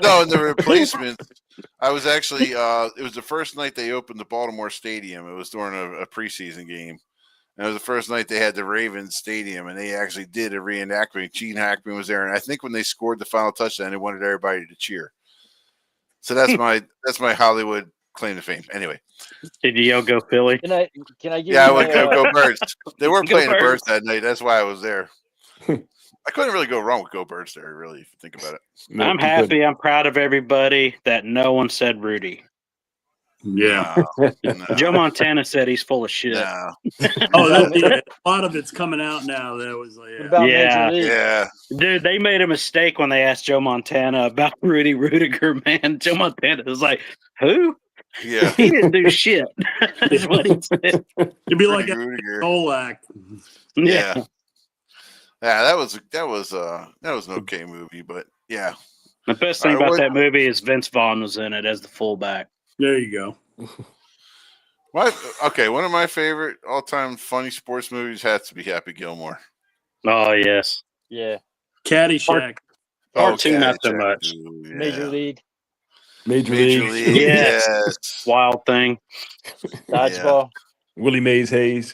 No, in the replacement, I was actually. It was the first night they opened the Baltimore Stadium. It was during a preseason game. And it was the first night they had the Ravens Stadium, and they actually did a reenactment. Gene Hackman was there, and I think when they scored the final touchdown, they wanted everybody to cheer. So that's my Hollywood claim to fame. Anyway, Did you yell "Go Philly"? Can I give yeah, I you would go Birds. They weren't Go playing the Birds. Birds that night. That's why I was there. I couldn't really go wrong with Go Birds there, really, if you think about it. No, I'm you happy. couldn't. I'm proud of everybody that no one said Rudy. Yeah. No, Joe Montana said he's full of shit. no. A lot of it's coming out now. That was like, What about Yeah. Major League? Yeah. Dude, they made a mistake when they asked Joe Montana about Rudy Rudiger, man. Joe Montana was like, who? Yeah. He didn't do shit. That's what he said. it'd be like Rudy a Rudiger. Kolak. Yeah. Yeah, that was an okay movie, but yeah. The best thing All right, about what- that movie is Vince Vaughn was in it as the fullback. There you go. One of my favorite all-time funny sports movies has to be Happy Gilmore. Oh, yes. Yeah. Caddyshack. Part two, not so Caddyshack, much. too, yeah. Major League. Major Major League. League. Yes. Yes. Wild Thing. Dodgeball. Willie Mays Hayes.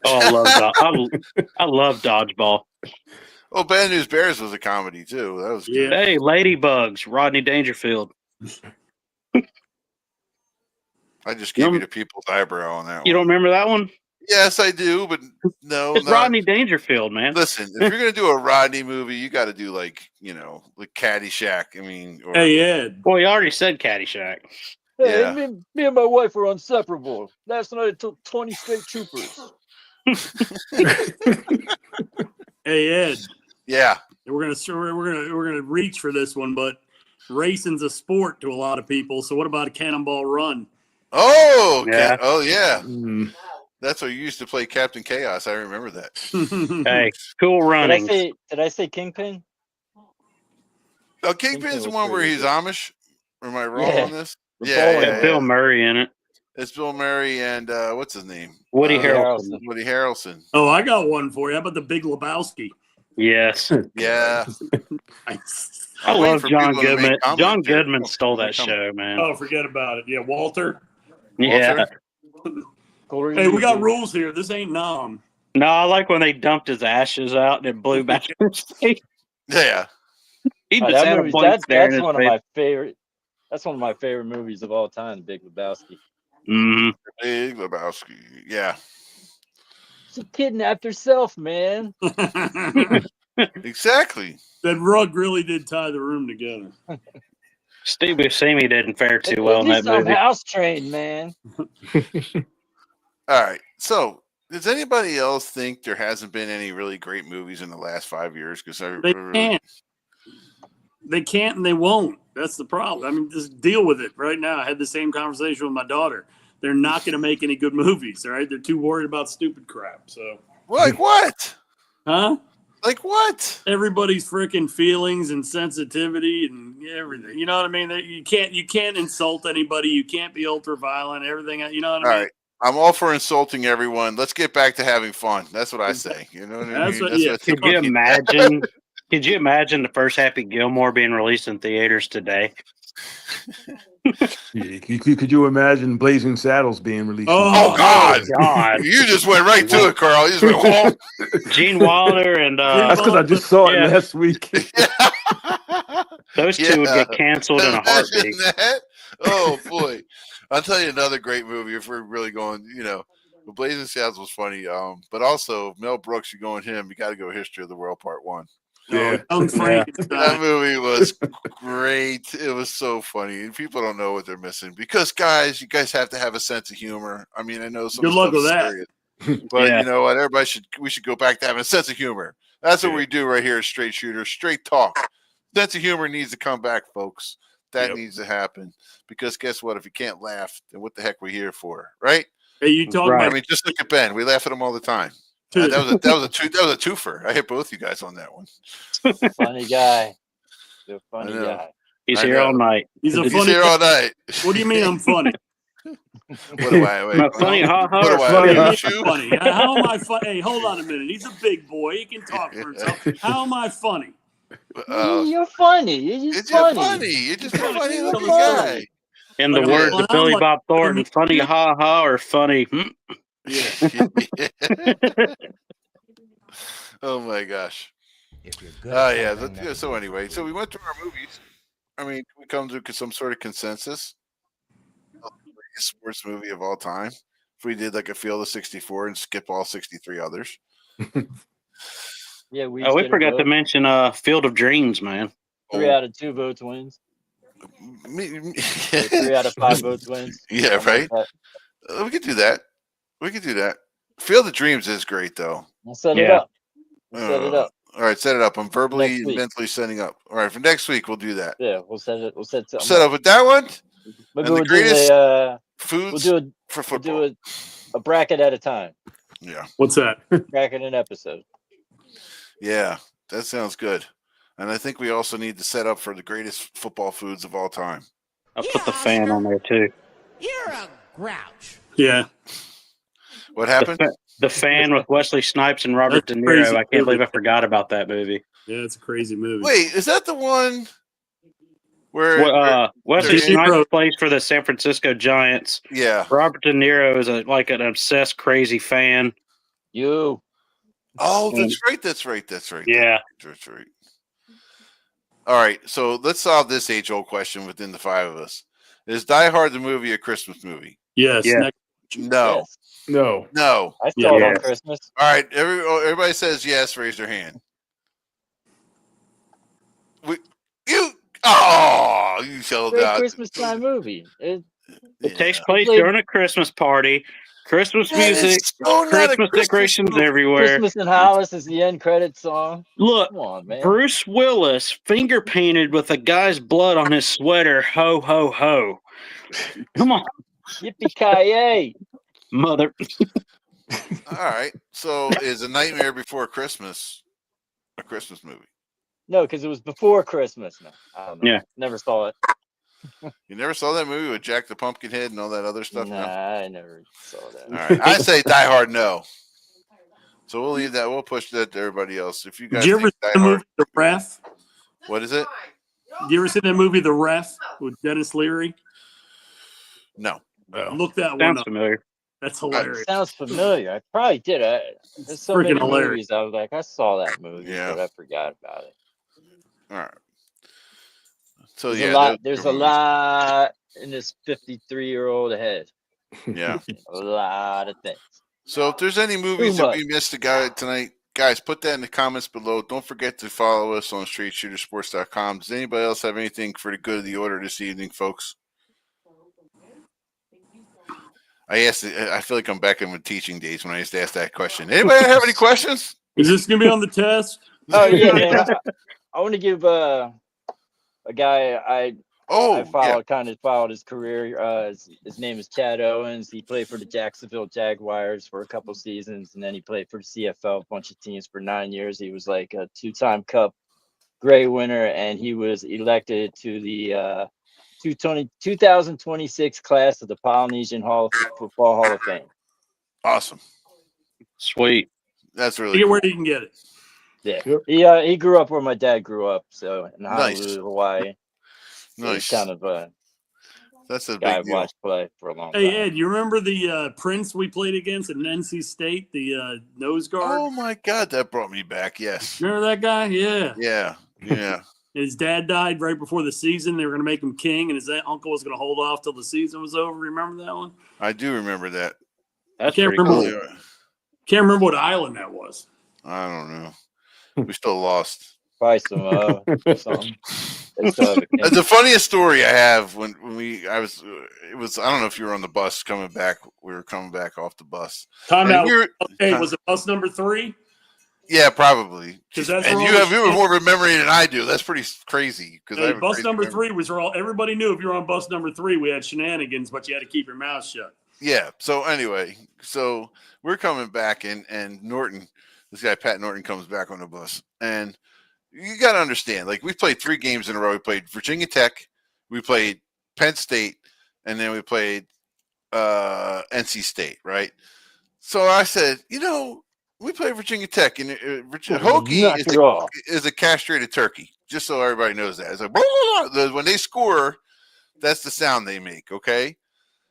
Oh, I love Dodgeball. Oh, Bad News Bears was a comedy too. That was good. Yeah. Hey, Ladybugs, Rodney Dangerfield. I just gave you the people's eyebrow on that You one. don't remember that one? Yes, I do, but no. It's not- Rodney Dangerfield, man. Listen, if you're gonna do a Rodney movie, you got to do like Caddyshack. I mean, or, Hey, Ed. Well, you already said Caddyshack. Hey, Yeah. me and my wife are inseparable. Last night it took 20 straight troopers. Hey, Ed. yeah. We're gonna reach for this one, but racing's a sport to a lot of people. So what about a Cannonball Run? Oh, Yeah. oh yeah. Mm. That's what you used to play Captain Chaos. I remember that. Hey, cool running. Did I say Kingpin? Oh, Kingpin's the was one where pretty he's good. Amish. Or am I wrong Yeah. on this? The Yeah, bowling yeah, Got Bill Murray in it. It's Bill Murray and what's his name? Woody Uh, Harrelson. Woody Harrelson. Oh, I got one for you. How about the Big Lebowski? Yes. Yeah. I I'm waiting love for John people to make Goodman. comments John here. Goodman stole that Come- show, man. Oh, forget about it. Yeah, Walter. Yeah. Hey, we got rules here. This ain't Nom. No, I like when they dumped his ashes out and it blew back in his face. Yeah. He Oh, just that had a movie, blank stare in that's his one of face. my favorite. That's one of my favorite movies of all time, Big Lebowski. Mhm. Big Lebowski. Yeah. She kidnapped herself, man. Exactly. That rug really did tie the room together. Steve Buscemi didn't fare too well in At that least I'm movie. house trained, man. All right. So, does anybody else think there hasn't been any really great movies in the last 5 years? Because They can't. They can't and they won't. That's the problem. I mean, just deal with it right now. I had the same conversation with my daughter. They're not going to make any good movies, all right? They're too worried about stupid crap. So, like what? huh? Like what? Everybody's freaking feelings and sensitivity and everything. You know what I mean? You can't insult anybody. You can't be ultra violent. Everything. You know what I All mean? right. I'm all for insulting everyone. Let's get back to having fun. That's what I say. You know what I That's mean? what- That's yeah. what Could you imagine? Could you imagine the first Happy Gilmore being released in theaters today? Could you imagine Blazing Saddles being released? Oh God! God. You just went right to it, Carl. You just went, whoa. Gene Wilder and That's because I just saw it yeah. last week. Those two would get canceled in a Imagine heartbeat. that. Oh boy! I'll tell you another great movie if we're really going. Blazing Saddles was funny. But also Mel Brooks. You go with him. You got to go History of the World Part 1. Yeah. Young Frankenstein. That movie was great. It was so funny. And people don't know what they're missing because, guys, you guys have to have a sense of humor. I mean, I know some Good luck stuff's with that. serious, but Yeah. you know what? We should go back to having a sense of humor. That's what we do right here at Straight Shooter. Straight talk. Sense of humor needs to come back, folks. That needs to happen because guess what? If you can't laugh, then what the heck are we here for, right? Hey, you talk Right. I about mean, just look at Ben. We laugh at him all the time. That was a twofer. I hit both you guys on that one. Funny guy. The funny I know. guy. He's I here know. all night. he's a He's funny. here all night. What do you mean I'm funny? What do I? Wait, My funny ha ha. What or do I? What do you mean Hit I'm you? funny? How am I funny? Hey, hold on a minute. He's a big boy. He can talk for himself. How am I funny? You're funny. You're just It's just funny. funny. You're just a funny You're looking funny. guy. In the Like, words well, of Billy I'm like- Bob Thornton, funny ha ha or funny. Oh my gosh. If you're good. Oh yeah. So anyway, so we went through our movies. I mean, we come to some sort of consensus. A sports movie of all time. If we did like a Field of 64 and skip all 63 others. Yeah, we. Oh, we get a forgot to vote. mention Field of Dreams, man. 3 out of 2 votes wins. Me- Or 3 out of 5 votes wins. Yeah, Something right. like that. We could do that. We could do that. Field of Dreams is great though. We'll set it Yeah. up. We'll set it up. All right, set it up. I'm verbally Next and week. mentally setting up. All right, for next week we'll do that. Yeah, we'll set it. We'll set something. Set up with that one. Maybe and the we'll greatest do a. Foods We'll do for We'll football. do a bracket at a time. Yeah, What's that? Bracket an episode. yeah, that sounds good. And I think we also need to set up for the greatest football foods of all time. I'll put the fan on there too. You're a grouch. Yeah. What happened? The fan with Wesley Snipes and Robert That's De Niro. crazy I can't believe I movie. forgot about that movie. Yeah, it's a crazy movie. Wait, is that the one where? Wesley De Niro- Snipes plays for the San Francisco Giants. Yeah. Robert De Niro is like an obsessed, crazy fan. You. Oh, that's right. That's right. That's right. Yeah. That's right. All right, so let's solve this age-old question within the five of us. Is Die Hard the movie a Christmas movie? Yes. Yeah. Next- No. Yes. No. No. I saw it Yeah. on Christmas. All right, everybody says yes. Raise their hand. You showed Great out. Christmas time movie. It Yeah. takes place Played- during a Christmas party. Christmas That is music, so not a Christmas Christmas decorations movie. everywhere. Christmas in Hollis is the end credit song. Look, Come on, man. Bruce Willis finger painted with a guy's blood on his sweater. Ho ho ho! Come on, Yippee ki mother. All right. So is A Nightmare Before Christmas a Christmas movie? No, because it was before Christmas. No, I don't know. Yeah. Never saw it. You never saw that movie with Jack the Pumpkinhead and all that other stuff? Nah, No? I never saw that. All right. I say Die Hard, no. So we'll leave that. We'll push that to everybody else. If you guys Did you ever think see Die the Hard, movie The Ref? what is it? Did you ever see that movie The Ref with Dennis Leary? No. Look that one Sounds up. familiar. That's hilarious. Sounds familiar. I probably did. There's so Freaking many hilarious. movies. I was like, I saw that movie, Yeah. but I forgot about it. All right. So There's yeah, a lot. those There's are a movies. lot in this 53-year-old head. Yeah. A lot of things. So if there's any movies Too that much. we missed tonight, guys, put that in the comments below. Don't forget to follow us on StraightShooterSports.com. Does anybody else have anything for the good of the order this evening, folks? I feel like I'm back in my teaching days when I used to ask that question. Anybody have any questions? Is this going to be on the test? Oh yeah, man. I want to give a guy Oh, kind of followed his career. His name is Chad Owens. He played for the Jacksonville Jaguars for a couple seasons, and then he played for the CFL, a bunch of teams for 9 years. He was like a 2-time Cup Grey winner, and he was elected to the 2026 class of the Polynesian Football Hall of Fame. awesome. Sweet. That's really Get cool. where you can get it. Yeah, he grew up where my dad grew up, so in Honolulu, Nice. Hawaii. So Nice. he's kind of a That's a guy big I've deal. watched play for a long Hey, time. Ed, you remember the Prince we played against at NC State, the nose guard? Oh my God, that brought me back. Yes. Remember that guy? Yeah. Yeah. His dad died right before the season. They were going to make him king, and his uncle was going to hold off till the season was over. Remember that one? I do remember that. That's Can't pretty remember. cool. Can't remember what island that was. I don't know. We still lost. Probably something. They still have a king. The funniest story I have it was I don't know if you were on the bus coming back. We were coming back off the bus. Time And out. we were- Okay, was it bus number 3? Yeah, probably. 'Cause that's And where you all have the even shit- more of a memory than I do. That's pretty crazy. Because Hey, bus number 3 was where everybody knew if you were on bus number 3, we had shenanigans, but you had to keep your mouth shut. Yeah. So anyway, we're coming back, and Norton, this guy Pat Norton, comes back on the bus, and you got to understand, like, we played 3 games in a row. We played Virginia Tech, we played Penn State, and then we played NC State, right? So I said, we play Virginia Tech, and Hokie is a castrated turkey, just so everybody knows that. It's like, blah, blah, blah. When they score, that's the sound they make, okay?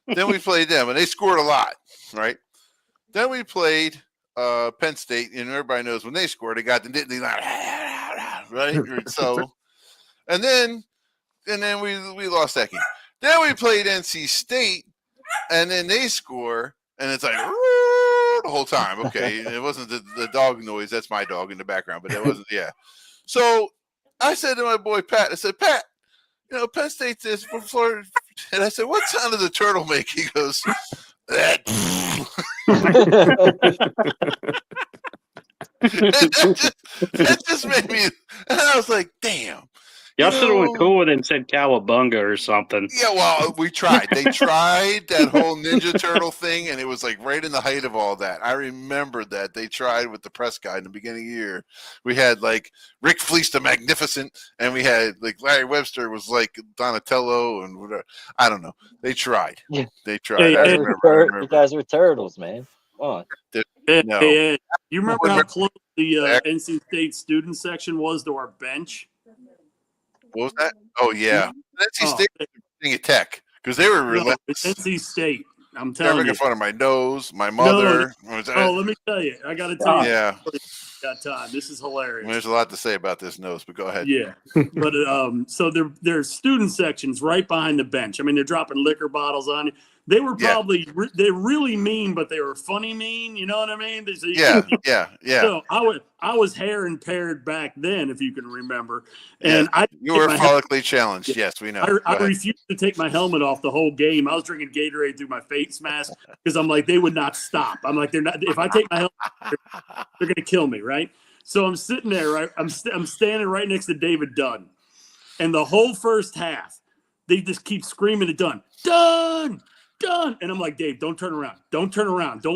Then we played them, and they scored a lot, right? Then we played Penn State, and everybody knows when they scored, they got the right? So, and then we lost that game. Then we played NC State, and then they score, and it's like the whole time. Okay, it wasn't the dog noise. That's my dog in the background, but it wasn't. Yeah. So I said to my boy Pat, I said, Pat, Penn State this for Florida, and I said, what sound does the turtle make? He goes, that. That just made me, and I was like, damn. Y'all should have went cool with it and said cowabunga or something. Yeah, well, we tried. They tried that whole Ninja Turtle thing, and it was like right in the height of all that. I remember that they tried with the press guy in the beginning of the year. We had like Rick Fleece the Magnificent, and we had like Larry Webster was like Donatello, and whatever. I don't know. They tried. Yeah. They tried. Hey, I hey, remember. You guys were turtles, man. Come on. Ed, No. hey, Ed, you remember how Remember- close the NC State student section was to our bench? What was that? Oh, yeah. NC Oh, State was Virginia Tech, because they were no, relentless. it's NC State. I'm They were telling making you. fun of my nose, my mother. Oh, let me tell you. I got to tell you. Yeah. Got time. This is hilarious. There's a lot to say about this nose, but go ahead. Yeah, but so there's student sections right behind the bench. I mean, they're dropping liquor bottles on you. They were probably they're really mean, but they were funny mean. You know what I mean? So Yeah. So I was hair impaired back then, if you can remember, and You were follically challenged. Yes, we know. I refused to take my helmet off the whole game. I was drinking Gatorade through my face mask because I'm like, they would not stop. I'm like, they're not. If I take my helmet, they're going to kill me, right? So I'm sitting there, right? I'm standing right next to David Dunn, and the whole first half, they just keep screaming at Dunn, and I'm like, Dave, don't turn around, don't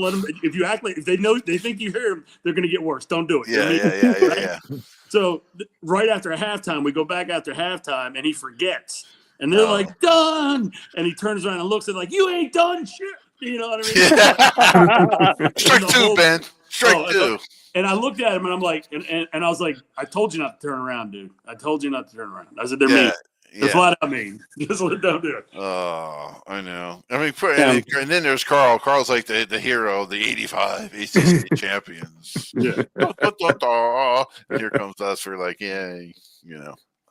let them. If you act like if they think you hear them, they're going to get worse. Don't do it. Yeah. So right after halftime, we go back after halftime, and he forgets. And they're like, done. And he turns around and looks at like, you ain't done shit. You know what I mean? Strike two, Ben. Strike two. And I looked at him, and I'm like, and I was like, I told you not to turn around, dude. I told you not to turn around. I said, they're mean. They're flat out mean. Just let them do it. Oh, I know. I mean, and then there's Carl. Carl's like the hero of the 85 ACC champions. Yeah. And here comes us for like, Yeah,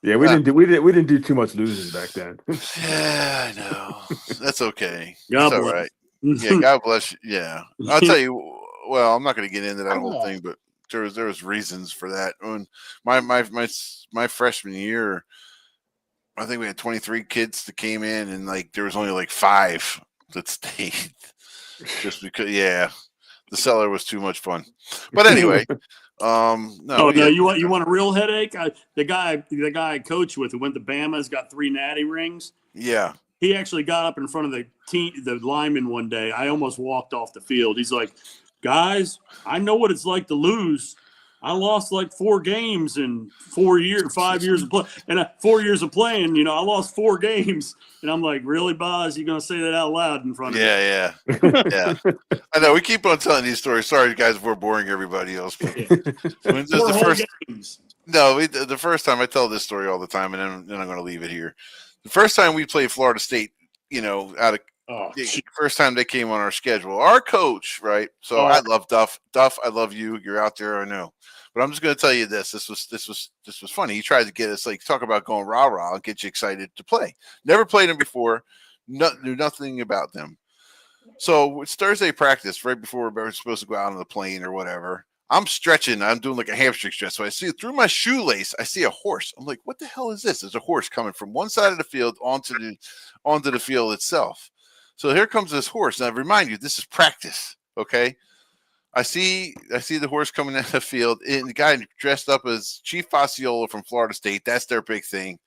we didn't do too much losing back then. Yeah, I know. That's okay. God It's all bless. right. Yeah, God bless you. Yeah, I'll tell you. Well, I'm not going to get into that whole thing, but there was reasons for that. When my freshman year, I think we had 23 kids that came in, and like there was only like 5 that stayed, just because. Yeah, the cellar was too much fun. But anyway, No, you want a real headache? The guy I coach with who went to Bama has got 3 natty rings. Yeah. He actually got up in front of the lineman one day. I almost walked off the field. He's like, guys, I know what it's like to lose. I lost like 4 games in 5 years of play, and 4 years of playing. I lost 4 games, and I'm like, really, Boz? You gonna say that out loud in front of me? Yeah. I know we keep on telling these stories. Sorry, guys, if we're boring everybody else. But when this is the first games. No, the first time I tell this story all the time, and then I'm going to leave it here. The first time we played Florida State, first time they came on our schedule, our coach, right? So I love Duff. Duff, I love you. You're out there, I know. But I'm just going to tell you this. This was funny. He tried to get us talk about going rah rah and get you excited to play. Never played them before. Knew nothing about them. So it's Thursday practice right before we're supposed to go out on the plane or whatever. I'm stretching. I'm doing like a hamstring stretch. So I see through my shoelace, I see a horse. I'm like, what the hell is this? There's a horse coming from one side of the field onto the field itself. So here comes this horse. Now, I remind you, this is practice. Okay. I see the horse coming out of the field, and the guy dressed up as Chief Osceola from Florida State. That's their big thing.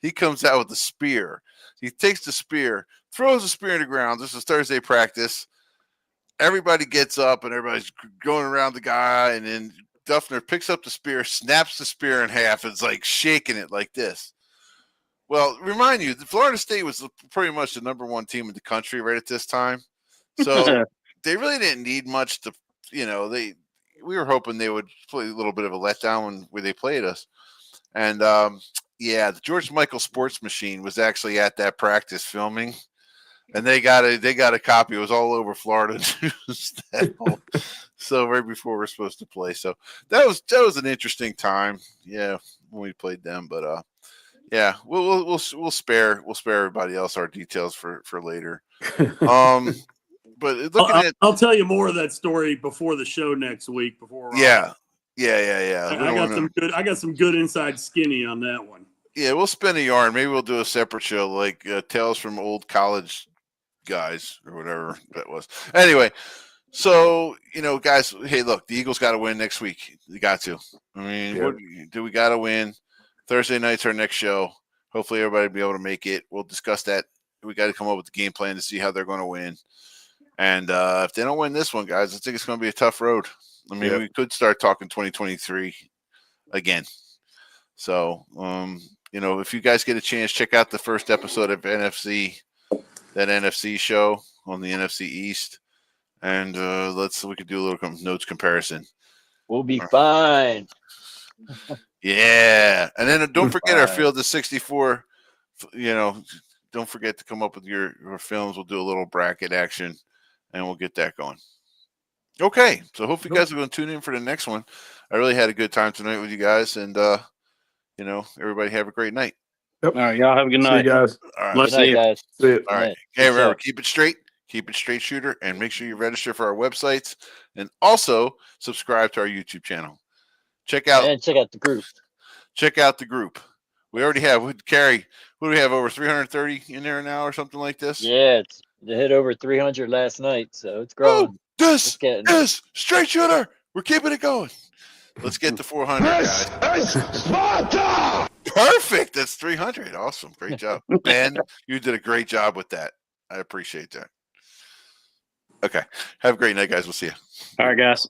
He comes out with the spear. He takes the spear, throws the spear in the ground. This is Thursday practice. Everybody gets up, and everybody's going around the guy, and then Duffner picks up the spear, snaps the spear in half, and is like shaking it like this. Well, remind you, Florida State was pretty much the number 1 team in the country right at this time. So they really didn't need much to, we were hoping they would play a little bit of a letdown where they played us. And the George Michael Sports Machine was actually at that practice filming. And they got a copy. It was all over Florida news. So right before we're supposed to play. So that was an interesting time. Yeah, when we played them. But we'll spare everybody else our details for later. But looking I'll tell you more of that story before the show next week. Yeah. I got some good inside skinny on that one. Yeah, we'll spin a yarn. Maybe we'll do a separate show, like Tales from Old College Guys or whatever that was. Anyway, so guys, hey, look, the Eagles got to win next week. They got to. I mean, we got to win? Thursday night's our next show. Hopefully, everybody will be able to make it. We'll discuss that. We got to come up with the game plan to see how they're going to win. And if they don't win this one, guys, I think it's going to be a tough road. I mean, we could start talking 2023 again. So, if you guys get a chance, check out the first episode of that NFC show on the NFC East, and we could do a little notes comparison. We'll be fine. Yeah, and then don't forget our Field of 64. Don't forget to come up with your films. We'll do a little bracket action, and we'll get that going. Okay, so hopefully you guys are going to tune in for the next one. I really had a good time tonight with you guys, and everybody have a great night. Yep. All right, y'all have a good night. See you guys. All right, Good night, guys. See you. all right. Okay, remember, keep it straight, shooter, and make sure you register for our websites, and also subscribe to our YouTube channel. Check out the group. Check out the group. We already have Carrie. What do we have, over 330 in there now, or something like this? Yeah, it hit over 300 last night, so it's growing. Oh, this is Straight Shooter. We're keeping it going. Let's get to 400, guys. Sparta! Perfect. That's 300. Awesome. Great job. Ben, you did a great job with that. I appreciate that. Okay. Have a great night, guys. We'll see you. All right, guys.